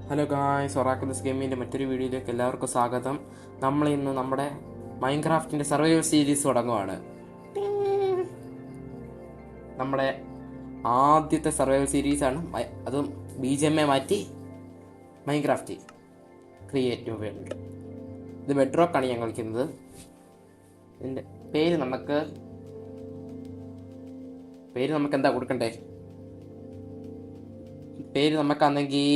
Hello guys, oracles ഗെയിമിൻ്റെ മറ്റൊരു വീഡിയോയിലേക്ക് എല്ലാവർക്കും സ്വാഗതം. നമ്മൾ ഇന്ന് നമ്മുടെ മൈൻക്രാഫ്റ്റിൻ്റെ സർവൈവൽ സീരീസ് തുടങ്ങുവാണ്. നമ്മുടെ ആദ്യത്തെ സർവൈവൽ സീരീസാണ്. അതും BGMA മാറ്റി മൈൻക്രാഫ്റ്റ് ക്രിയേറ്റീവ് വേൾഡ്. ഇത് ബെഡ്റോക്കാണ് ഞാൻ കളിക്കുന്നത്. ഇതിൻ്റെ പേര് നമുക്ക് എന്താ കൊടുക്കണ്ടേ? പേര് നമുക്കാണെങ്കിൽ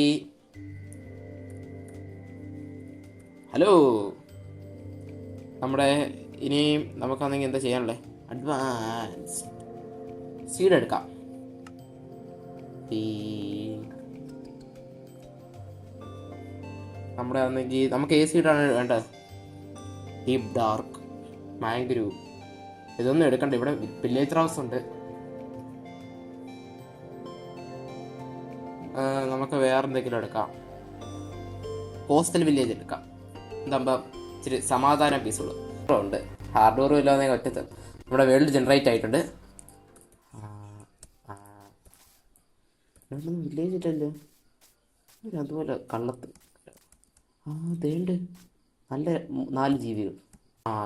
ഹലോ നമ്മുടെ ഇനിയും നമുക്കാണെങ്കിൽ എന്താ ചെയ്യാനുള്ളത്? അഡ്വാൻസ് സീഡ് എടുക്കാം. നമ്മുടെ ആണെങ്കിൽ നമുക്ക് സീഡാണ് വേണ്ടത്. ഡീപ്പ് ഡാർക്ക്, മാംഗ്രൂവ്, ഇതൊന്നും എടുക്കണ്ട. ഇവിടെ വില്ലേജ് ഹൗസ് ഉണ്ട്. നമുക്ക് വേറെ എന്തെങ്കിലും എടുക്കാം. കോസ്റ്റൽ വില്ലേജ് എടുക്കാം. എന്താകുമ്പോൾ ഇച്ചിരി സമാധാനം പീസുള്ളൂ ഉണ്ട്. ഹാർഡ്വെയറും ഇല്ലാതെ ഒറ്റത്ത് നമ്മുടെ വേൾഡ് ജനറേറ്റ് ആയിട്ടുണ്ട്. വില്ലേജ് ഇല്ലല്ലോ. അതുപോലെ കള്ളത്ത് ദേണ്ട് നല്ല 4 ജീവികൾ.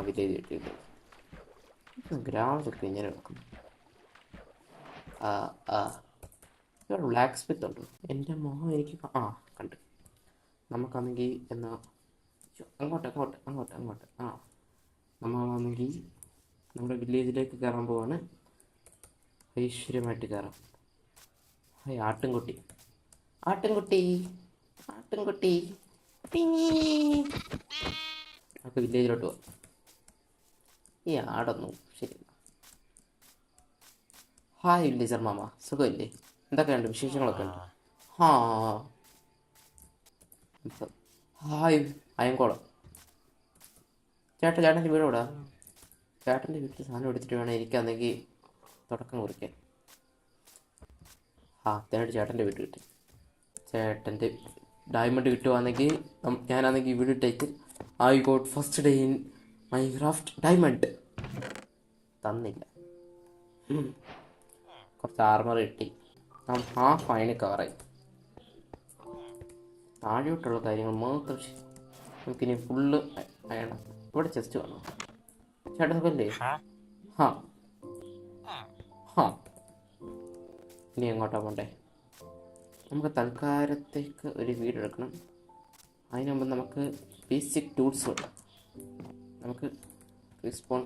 വില്ലേജ് കിട്ടിയിട്ടുണ്ട്. ഗ്രാമത്തൊക്കെ ഇങ്ങനെ വെക്കുന്നു. ഇവിടെ ബ്ലാക്ക് സ്മിത്ത് ഉണ്ട്. എൻ്റെ മോഹം എനിക്ക് കണ്ട്. നമുക്കാണെങ്കിൽ അങ്ങോട്ട് നമ്മളാണെങ്കിൽ നമ്മുടെ വില്ലേജിലേക്ക് കയറാൻ പോവാണ്. ഐശ്വര്യമായിട്ട് കയറാം. ആട്ടിൻകുട്ടി നമുക്ക് വില്ലേജിലോട്ട് പോവാം. ഈ ആടൊന്നും ശരി. ഹായ് വില്ലേജർ മാമ, സുഖമില്ലേ? എന്തൊക്കെയുണ്ട് വിശേഷങ്ങളൊക്കെ ഉണ്ട്? ഹായ് അയങ്കോളം. ചേട്ടൻ്റെ വീട് എവിടാ? ചേട്ടൻ്റെ വീട്ടിൽ സാധനം എടുത്തിട്ട് വേണം എനിക്കാണെങ്കിൽ തുടക്കം കുറിക്കാൻ. അതിനായിട്ട് ചേട്ടൻ്റെ വീട് കിട്ടി. ചേട്ടൻ്റെ ഡയമണ്ട് കിട്ടുവാണെങ്കിൽ ഞാനാണെങ്കിൽ വീട് ഇട്ടേക്ക് I got first day in Minecraft diamond. തന്നില്ല. കുറച്ച് ആർമർ കിട്ടി. ഫൈന് കവറായി. താഴോട്ടുള്ള കാര്യങ്ങൾ മാത്രം നമുക്കിനി ഫുള്ള് അയണം. ഇവിടെ ചെസ്റ്റ് വേണം. ചേട്ടൻ സുഖല്ലേ? ഇനി എങ്ങോട്ടാ പോണ്ടേ? നമുക്ക് തൽക്കാലത്തേക്ക് ഒരു വീടെടുക്കണം. അതിന് മുമ്പ് നമുക്ക് ബേസിക് ടൂൾസ് വേണം. നമുക്ക് റിസ്പോൺ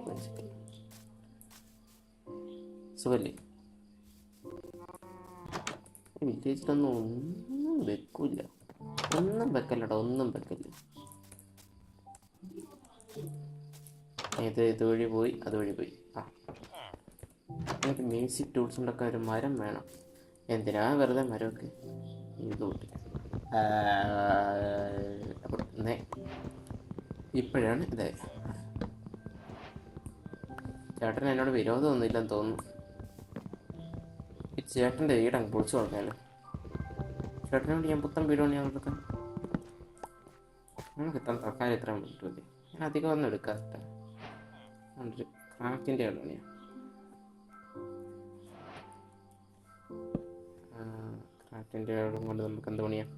സുഖല്ലേ? വില്ലേജിലൊന്നും ഒന്നും വെക്കൂല. ഒന്നും വെക്കല്ലടാ. ഇതുവഴി പോയി അതുവഴി പോയി. എനിക്ക് ബേസിക് ടൂൾസ് ഉണ്ടാക്കാൻ ഒരു മരം വേണം. എന്തിനാ വെറുതെ മരമൊക്കെ? ഇതുകൂട്ടി ഇപ്പോഴാണ് ഇതേ. ചേട്ടൻ എന്നോട് വിരോധമൊന്നുമില്ലെന്ന് തോന്നുന്നു. ഈ ചേട്ടൻ്റെ വീടങ്ങ് പൊളിച്ചു കൊടുക്കാമല്ലോ. ചേട്ടനോട് ഞാൻ പുത്തൻ വീട് പണിയാൻ കൊടുക്കാം. നമുക്ക് തൽക്കാലം ഇത്രയും കിട്ടുമല്ലേ? ഞാൻ അധികം ഒന്നും എടുക്കാറില്ല. ഒരു ക്രാഫ്റ്റിൻ്റെ വീട് പണിയാണ്. ക്രാഫ്റ്റിൻ്റെ വീടും കൊണ്ട് നമുക്ക് എന്ത് പണിയാണ്?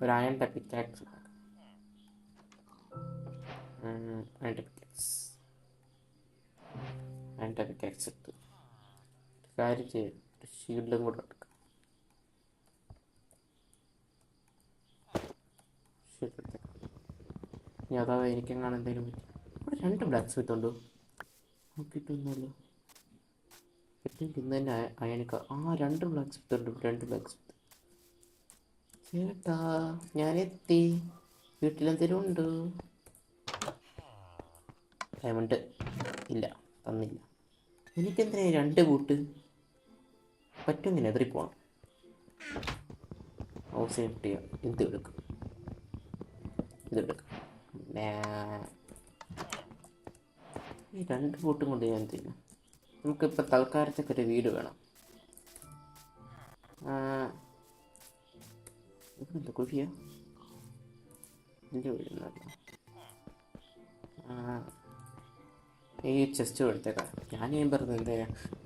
ഒരു അയൺ പിക്കാക്സ്. ഇട്ട് കാര്യം ചെയ്യും. ഷീൽഡും കൂടെ എടുക്കാം. ഇനി അതാ എനിക്കെങ്ങാണ് എന്തെങ്കിലും പറ്റി. ഇവിടെ 2 ബ്ലാക്ക് സ്മിത്ത് ഉണ്ടോ? നോക്കിയിട്ടൊന്നുമല്ലോ. ഇന്ന് തന്നെ അയണിക്ക 2 ബ്ലാക്ക് സ്മിത്ത് ഉണ്ട്. 2 ബ്ലാക്ക് സ്മിത്ത്. ചേട്ടാ ഞാനെത്തി. വീട്ടിലെന്തെങ്കിലും ഉണ്ട്? ഡയമണ്ട് ഇല്ല, തന്നില്ല. എനിക്കെന്തിനാ 2 ബൂട്ട്? പറ്റുമെങ്കിൽ എതിരി പോകണം. ഹൗസിന് കിട്ടിയ ഇതെടുക്കും. ഈ 2 ബൂട്ടും കൊണ്ട് ഞാൻ എന്ത് ചെയ്യും? നമുക്കിപ്പോൾ തൽക്കാലത്തേക്ക് ഒരു വീട് വേണം. എന്താ കുഴിയ? എൻ്റെ വീടുന്നല്ല. ഈ ചെസ്റ്റ് എടുത്തേക്കാം. ഞാൻ പറഞ്ഞത് എന്താ,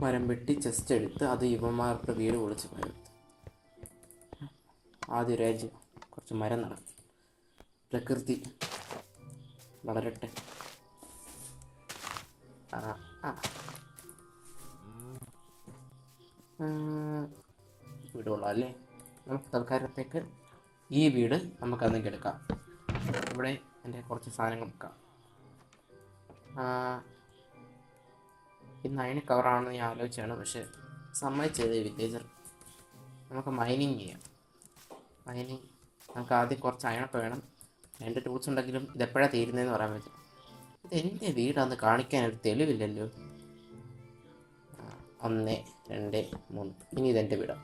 മരം വെട്ടി ചെസ്റ്റ് എടുത്ത് അത് ഇവന്മാർക്ക് വീട് പൊളിച്ച് മരം എടുത്ത് ആദ്യ രാജ് കുറച്ച് മരം നടാം. പ്രകൃതി വളരട്ടെ. വീടുകൊള്ളാം അല്ലേ? നമുക്ക് തൽക്കാലത്തേക്ക് ഈ വീട് നമുക്ക് അന്നെങ്കിൽ എടുക്കാം. ഇവിടെ എൻ്റെ കുറച്ച് സാധനങ്ങൾ വെക്കാം. ഇന്ന് അയണ് കവറാണെന്ന് ഞാൻ ആലോചിച്ചാണ്, പക്ഷെ സമ്മതിച്ചത് വില്ലേജർ. നമുക്ക് മൈനിങ് ചെയ്യാം. മൈനിങ് നമുക്ക് ആദ്യം കുറച്ച് അയണൊക്കെ വേണം. രണ്ട് ടൂൾസ് ഉണ്ടെങ്കിലും ഇതെപ്പോഴാണ് തീരുന്നതെന്ന് പറയാൻ പറ്റും. ഇത് എൻ്റെ വീടാന്ന് കാണിക്കാനൊരു തെളിവില്ലല്ലോ. 1 2 3. ഇനി ഇതെൻ്റെ വീടാണ്.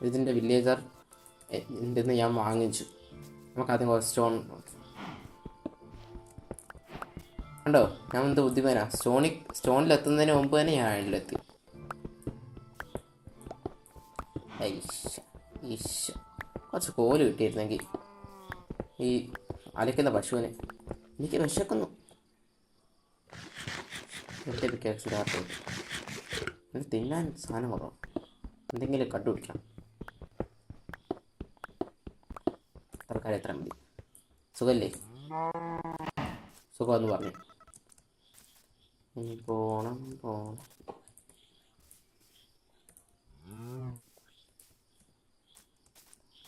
ഇതിൻ്റെ വില്ലേജർ എൻ്റെ നിന്ന് ഞാൻ വാങ്ങിച്ചു. നമുക്കാദ്യം കുറച്ച് കണ്ടോ, ഞാൻ എന്ത് ബുദ്ധിമാനാ. സ്റ്റോണിലെത്തുന്നതിന് മുമ്പ് തന്നെ ഞാൻ അയണിലെത്തി. കുറച്ച് കോല് കിട്ടിയിരുന്നെങ്കിൽ ഈ അലയ്ക്കുന്ന പശുവിനെ. എനിക്ക് വിശക്കുന്നു. എൻ്റെ പിക്കാക്സിനകത്ത് എനിക്ക് തിന്നാൻ സാധനം കുറവാണ്. എന്തെങ്കിലും കണ്ടുപിടിക്കണം. തൽക്കാലം എത്ര മതി. സുഖല്ലേ? സുഖമെന്ന് പറഞ്ഞു. ഇനി പോണം.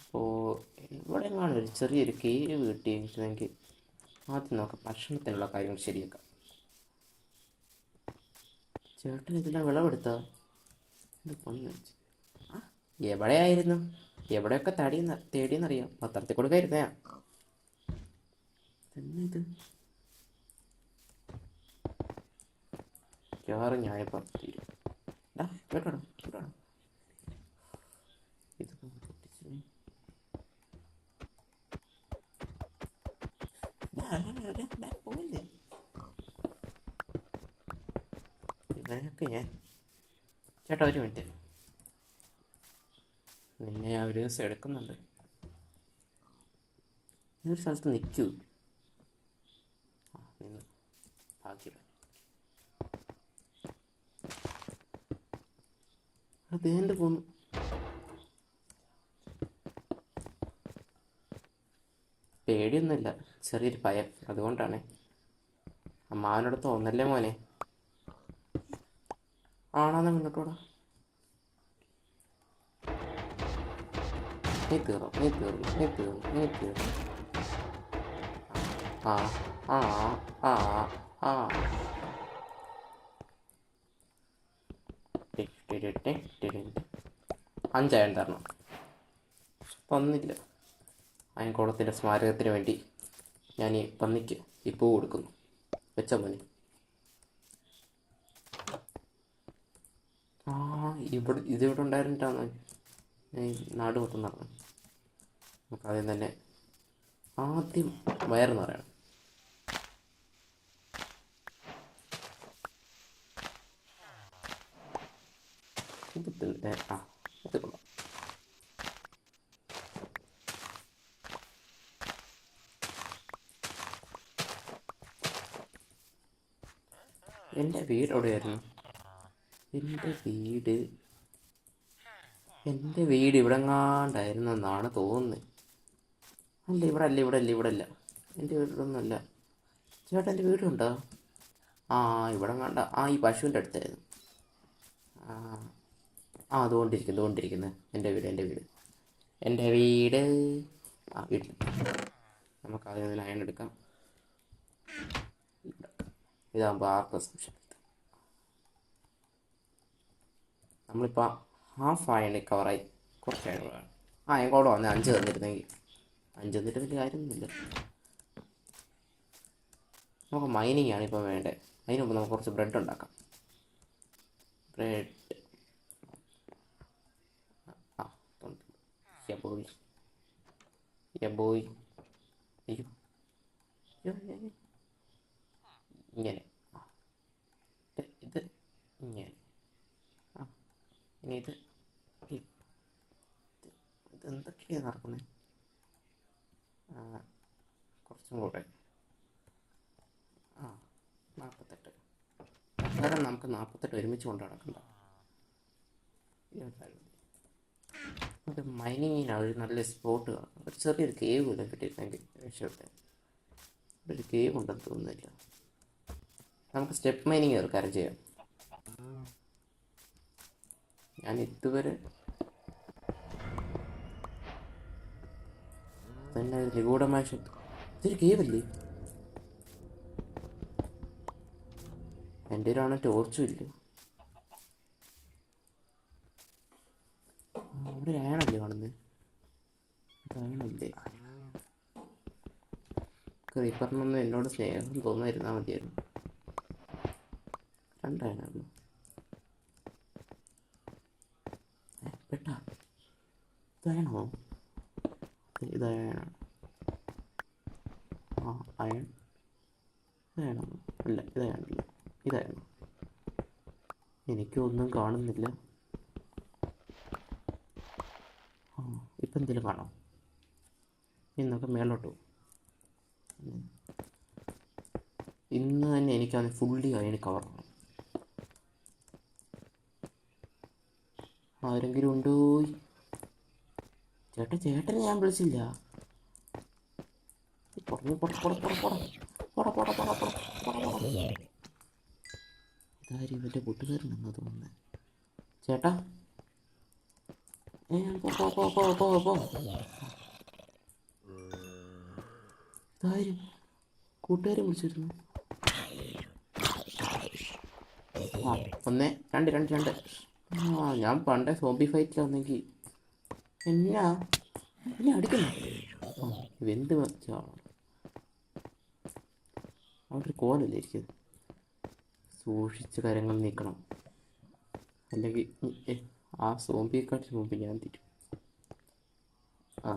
അപ്പോൾ ഇവിടെ എങ്ങാണ് ഒരു ചെറിയൊരു കേവ് കിട്ടിയിരുന്നെങ്കിൽ ആദ്യം നോക്കാം. ഭക്ഷണത്തിനുള്ള കാര്യങ്ങൾ ശരിയാക്കാം. ചേട്ടൻ ഇതെല്ലാം വിളവെടുത്താ? എവിടെയായിരുന്നു? എവിടെയൊക്കെ തേടിയെന്നറിയാം. പത്രത്തിൽ കൊടുക്കായിരുന്നേ. ഇത് മിക്കവാറും ഞാനിപ്പോൾ തീരും. കേട്ടോ ഇത് പോയില്ലേ ഇവനൊക്കെ ഞാൻ. ചേട്ടാ ഒരു മിനിറ്റ്, നിന്നെ ഞാൻ ഒരു ദിവസം എടുക്കുന്നുണ്ട്. ഒരു സ്ഥലത്ത് നിൽക്കൂ. നിന്ന് ഭാഗ്യം. അതേണ്ട് പോന്നു. പേടിയൊന്നുമില്ല, ചെറിയൊരു ഭയം. അതുകൊണ്ടാണ്. അമ്മാവനടുത്ത് ഒന്നല്ലേ മോനെ? ആണോന്ന് മുന്നോട്ടോടാ. നീ തീർന്നു. അഞ്ചായം തരണം. തന്നില്ല. അയൻകോളത്തിൻ്റെ സ്മാരകത്തിന് വേണ്ടി ഞാൻ ഈ പന്നിക്ക് ഈ പൂ കൊടുക്കുന്നു. വെച്ച മോനെ. ഇതിവിടെ ഉണ്ടായിരുന്നിട്ടാണ് നാട് മൊത്തം നടന്നത്. നമുക്ക് ആദ്യം തന്നെ വയറെന്ന് പറയണം. ഇത് കൊള്ളാം. എൻ്റെ വീട് എവിടെയായിരുന്നു? എൻ്റെ വീട് ഇവിടെ എങ്ങാണ്ടായിരുന്നു എന്നാണ് തോന്നുന്നത്. ഇവിടെ അല്ല. എൻ്റെ വീടൊന്നുമല്ല. ചേട്ടാ എൻ്റെ വീടുണ്ടോ? ഇവിടെ കണ്ട. ഈ പശുവിൻ്റെ അടുത്തായിരുന്നു. അതുകൊണ്ടിരിക്കുന്നു. എൻ്റെ വീട്. വീട്ടിൽ നമുക്ക് ആദ്യം അയൺ എടുക്കാം. ഇതാകുമ്പോൾ ആർക്കും സംശയം. നമ്മളിപ്പോൾ ഹാഫ് അയൺ കവറായി. കുറച്ച് അയൺ വേണം. എങ്ങോട്ട് വന്നേ? 5 തന്നിരുന്നെങ്കിൽ. 5 തന്നിട്ട് വലിയ കാര്യമൊന്നുമില്ല. നമുക്ക് മൈനിങ് ആണ് ഇപ്പം വേണ്ടത്. അതിന് മുമ്പ് നമുക്ക് കുറച്ച് ബ്രെഡ് ഉണ്ടാക്കാം. Bread boy. അയ്യോ ഇങ്ങനെ. ഇത് ഇങ്ങനെ. ഇനി ഇതെന്തൊക്കെയാണ് നടക്കുന്നത്? കുറച്ചും കൂടെ. 48. അന്നേരം നമുക്ക് 48 ഒരുമിച്ച് കൊണ്ട് നടക്കണ്ട. ഒരു മൈനിങ്ങിനാണ് ഒരു നല്ല സ്പോട്ട് കാണും. ഒരു ചെറിയൊരു കേവ് വല്ലതും കിട്ടിയിരുന്നെങ്കിൽ രക്ഷപ്പെട്ടെ. ഒരു കേവ് ഉണ്ടെന്ന് തോന്നുന്നില്ല. നമുക്ക് സ്റ്റെപ്പ് മൈനിങ് ഒരു കാര്യം ചെയ്യാം. ഞാൻ ഇതുവരെ തന്നെ നിഗൂഢമായ ശബ്ദം. ഇതൊരു കേവല്ലേ? എൻ്റെ ഒരാണ് ടോർച്ചും ഇല്ല. അവിടെ അയണല്ലേ കാണുന്നത്? അയണല്ലേ? ക്രീപ്പറിനൊന്നും എന്നോട് സ്നേഹം തോന്നാതിരുന്നാൽ മതിയായിരുന്നു. രണ്ടയണല്ലോ. പെട്ടാ ഇതയണോ? ഇതയണാണ്. ആ അയൺ ഇതയണോ? അല്ല ഇതയണല്ലോ. ഇതായിരുന്നു. എനിക്കൊന്നും കാണുന്നില്ല. ആ ഇപ്പം എന്തെങ്കിലും കാണാം. ഇന്നൊക്കെ മേലോട്ട് പോകും. ഇന്ന് തന്നെ എനിക്കത് ഫുള്ളി അയൺ കവറാണ്. ആരെങ്കിലും ഉണ്ടോ? ചേട്ടനെ ഞാൻ വിളിച്ചില്ല. ഇതാരും ഇവൻ്റെ കൂട്ടുകാരനെന്നാ തോന്നുന്നത്. ചേട്ടാ ഇതാരും കൂട്ടുകാരെ വിളിച്ചിരുന്നു. ആ ഒന്ന് രണ്ട് രണ്ട് രണ്ട്. ആ ഞാൻ പണ്ടേ സോംബി ഫൈറ്റിലാണെങ്കിൽ എന്നെ അടിക്കുന്നു. ആ വെന്ത് വെച്ചാണ് അവിടെ ഒരു കോലല്ലേ ഇരിക്കുന്നത്. സൂക്ഷിച്ച് കാര്യങ്ങൾ നീക്കണം, അല്ലെങ്കിൽ ആ സോംബിയെക്കാട്ടിന് മുമ്പ് ഞാൻ തീരും. ആ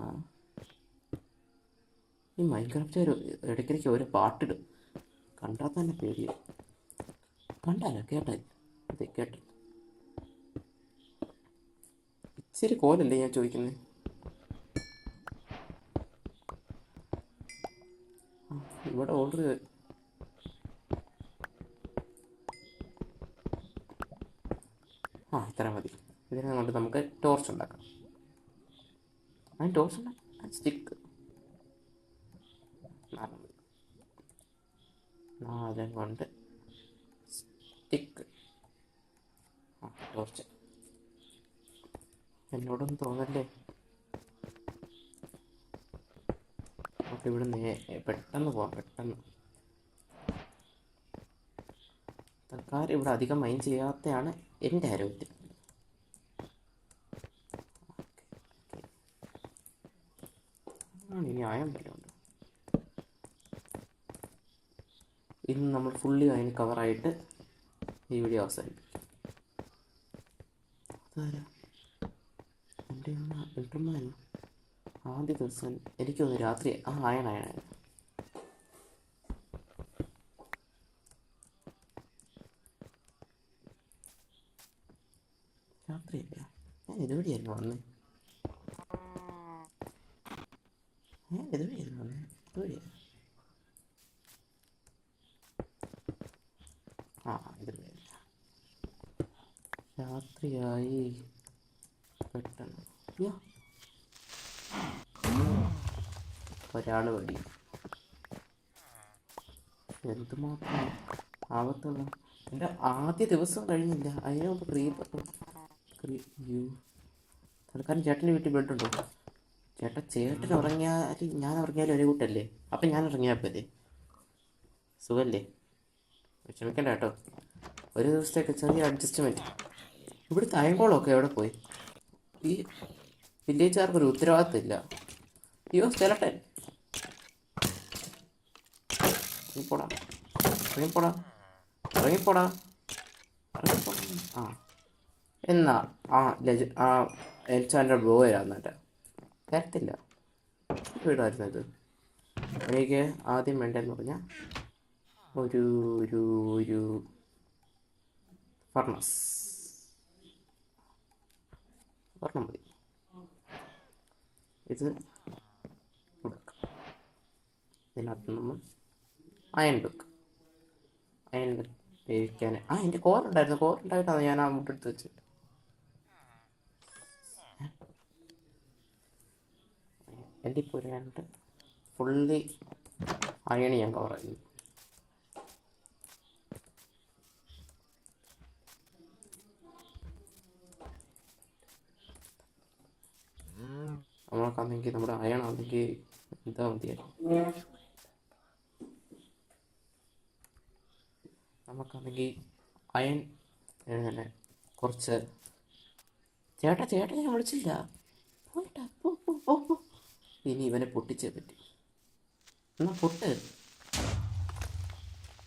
ഈ മൈൻക്രാഫ്റ്റ് ഇടയ്ക്കിടയ്ക്ക് ഓരോ പാട്ടിടും. കണ്ടാൽ തന്നെ പേടിയാണ്. കണ്ടാലോ കേട്ടാൽ അതെ കേട്ടത്. ഇച്ചിരി കോലല്ലേ ഞാൻ ചോദിക്കുന്നത്? ഇവിടെ ഓർഡർ ഇത്ര മതി. ഇതിനെ കൊണ്ട് നമുക്ക് ടോർച്ച് ഉണ്ടാക്കാം. അതിന് ടോർച്ച് ഉണ്ടാക്കാം. സ്റ്റിക്ക് 4 കൊണ്ട് സ്റ്റിക്ക്. ടോർച്ച് എന്നോടൊന്നും തോന്നല്ലേ. നമുക്ക് ഇവിടെ പെട്ടെന്ന് പോവാം. പെട്ടെന്ന് തൽക്കാലം ഇവിടെ അധികം മൈൻഡ് ചെയ്യാത്തതാണ് എൻ്റെ ആരോഗ്യത്തിൽ. ഇനി ആയം വല്ലതും ഉണ്ട്. ഇന്ന് നമ്മൾ ഫുള്ളി അതിന് കവറായിട്ട് ഈ വീഡിയോ അവസാനിപ്പിക്കും. അതാരാ? എൻ്റെ എട്ടുമാനോ? ആദ്യ ദിവസം എനിക്ക് തോന്നുന്നു രാത്രി അയണ രാത്രിയല്ല. ഞാൻ ഇതുവഴിയായിരുന്നു വന്നേ. ഇതുവഴിയായിരുന്നു വന്നേ. ഇതുവഴിയായിരുന്നു. ഇതുവഴിയല്ല. രാത്രിയായി പെട്ടെന്ന് ഒരാൾ വഴി എന്തുമാത്രം ആവത്തുള്ള. എൻ്റെ ആദ്യ ദിവസം കഴിഞ്ഞില്ല, അതിന് മുമ്പ് തൽക്കാലം ചേട്ടൻ്റെ വീട്ടിൽ ബെഡുണ്ടോ? ചേട്ടൻ ഉറങ്ങിയാൽ ഞാൻ ഉറങ്ങിയാലും ഒരു കൂട്ടല്ലേ. അപ്പം ഞാൻ ഉറങ്ങിയാൽ പോലെ സുഖല്ലേ? വിഷമിക്കണ്ട കേട്ടോ. ഒരു ദിവസത്തേക്ക് ചെറിയ അഡ്ജസ്റ്റ്മെൻറ്റ്. ഇവിടുത്തെ അയങ്കോളമൊക്കെ എവിടെ പോയി? ഈ വില്ലേജുകാർക്കൊരു ഉത്തരവാദിത്തം ഇല്ല. അയ്യോ സ്കെലട്ടൻ. ഇറങ്ങിപ്പോടാ ഇറങ്ങിപ്പോടാ ഇറങ്ങിപ്പോടാ ഇറങ്ങിപ്പോടാ. എന്നാ എൻചാൻ്റെ ബ്ലോ വരാന്നിട്ട് തരത്തില്ല. വീടായിരുന്നു ഇത്. എനിക്ക് ആദ്യം വേണ്ടതെന്ന് പറഞ്ഞാൽ ഒരു ഒരു ഒരു ഫർണസ് ഒരെണ്ണം മതി. ഇത് കൊടുക്കാം. ഇതിനകത്ത് നമ്മൾ അയൺ വെക്കും. അയൺ വേവിക്കാൻ എൻ്റെ കോറുണ്ടായിരുന്നു. കോറുണ്ടായിട്ടാണ് ഞാൻ ആ മുട്ടെടുത്ത് വെച്ചത്. എൻ്റെ ഇപ്പോൾ രണ്ട് ഫുള്ളി അയൺ ഞാൻ കവർ ആയി. നമ്മൾക്കാണെങ്കിൽ നമ്മുടെ അയൺ ആണെങ്കിൽ എന്താ മതിയായിരുന്നു. നമുക്കാണെങ്കിൽ അയൺ തന്നെ കുറച്ച് ചേട്ടാ ഞാൻ വിളിച്ചില്ല. പോയിട്ടാ പോ. ഇനി ഇവനെ പൊട്ടിച്ചേ പറ്റി. എന്നാ പൊട്ട്.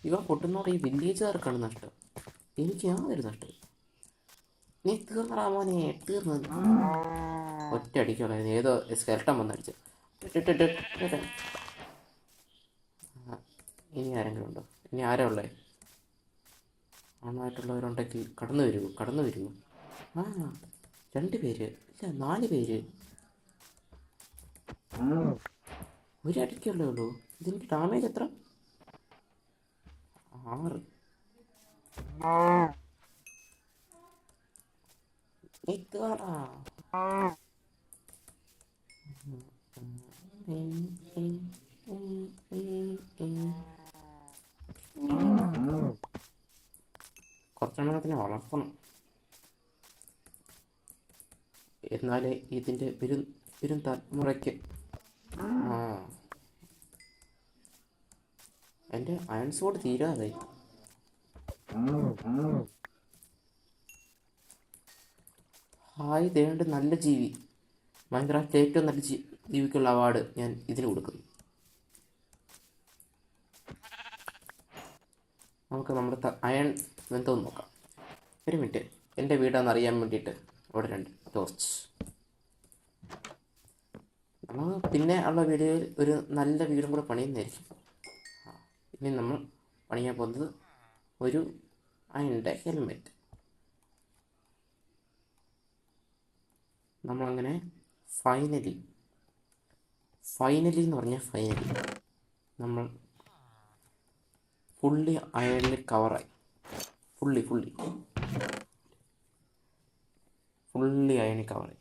ഇവൻ പൊട്ടുന്നോടെ ഈ വില്ലേജുകാർക്കാണ് നഷ്ടം, എനിക്ക് യാതൊരു നഷ്ടം. നീ തീർന്നടാ മോനെ, തീർന്നു. ഒറ്റ അടിക്കുള്ളായിരുന്നു, ഏതോ സ്കെൽട്ടൻ വന്നടിച്ച്. ഇനി ആരെങ്കിലും ഉണ്ടോ? ഇനി ആരാ ഉള്ളേ? ആണായിട്ടുള്ളവരുണ്ടെങ്കിൽ കടന്നു വരുമോ? ആ 2 പേര്, ഇല്ല 4 പേര്. ഒരടിക്കല്ലേ ഉള്ളൂ. ഇതെനിക്ക് ഡാമേജ് എത്ര? 6. നിൽക്കാടാ. കുറച്ചെണ്ണത്തിനെ വളർത്തണം, എന്നാലേ ഇതിൻ്റെ വരും തലമുറയ്ക്ക്. എൻ്റെ അയൺ സോഡ് തീരാതായി. ഹായ്, ദേണ്ട നല്ല ജീവി. മൈൻക്രാഫ്റ്റിലെ ഏറ്റവും നല്ല ജീവിക്കുള്ള അവാർഡ് ഞാൻ ഇതിന് കൊടുക്കുന്നു. നമുക്ക് നമ്മുടെ അയൺ എന്തോന്ന് നോക്കാം. ഒരു മിനിറ്റ്, എൻ്റെ വീടാണെന്ന് അറിയാൻ വേണ്ടിയിട്ട് അവിടെ 2 ടോർച്ച്. നമ്മൾ പിന്നെ ഉള്ള വീഡിയോയിൽ ഒരു നല്ല വീടും കൂടെ പണിയുന്നതായിരിക്കും. ഇനി നമ്മൾ പണിയാൻ പോകുന്നത് ഒരു അയണിൻ്റെ ഹെൽമെറ്റ്. നമ്മളങ്ങനെ ഫൈനലി എന്ന് പറഞ്ഞാൽ ഫൈനലി നമ്മൾ ഫുള്ളി അയണിൽ കവറായി. ഫുള്ളി അയണിൽ കവറായി.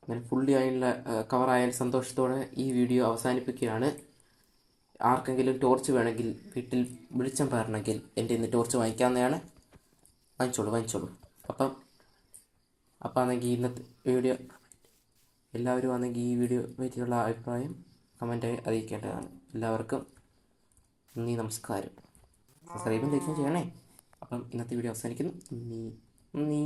അങ്ങനെ ഫുള്ളി അയണിൽ കവറായാൽ സന്തോഷത്തോടെ ഈ വീഡിയോ അവസാനിപ്പിക്കുകയാണ്. ആർക്കെങ്കിലും ടോർച്ച് വേണമെങ്കിൽ, വീട്ടിൽ വെളിച്ചം പാരണമെങ്കിൽ എൻ്റെ ഇന്ന് ടോർച്ച് വാങ്ങിക്കാവുന്നതാണ്. വാങ്ങിച്ചോളൂ. അപ്പം ആണെങ്കിൽ ഇന്നത്തെ വീഡിയോ എല്ലാവരും ആണെങ്കിൽ ഈ വീഡിയോ പറ്റിയുള്ള അഭിപ്രായം കമൻറ്റായി അറിയിക്കേണ്ടതാണ്. എല്ലാവർക്കും നന്ദി, നമസ്കാരം. സബ്സ്ക്രൈബും ലൈക്കും ചെയ്യണേ. അപ്പം ഇന്നത്തെ വീഡിയോ അവസാനിക്കുന്നു. നന്ദി.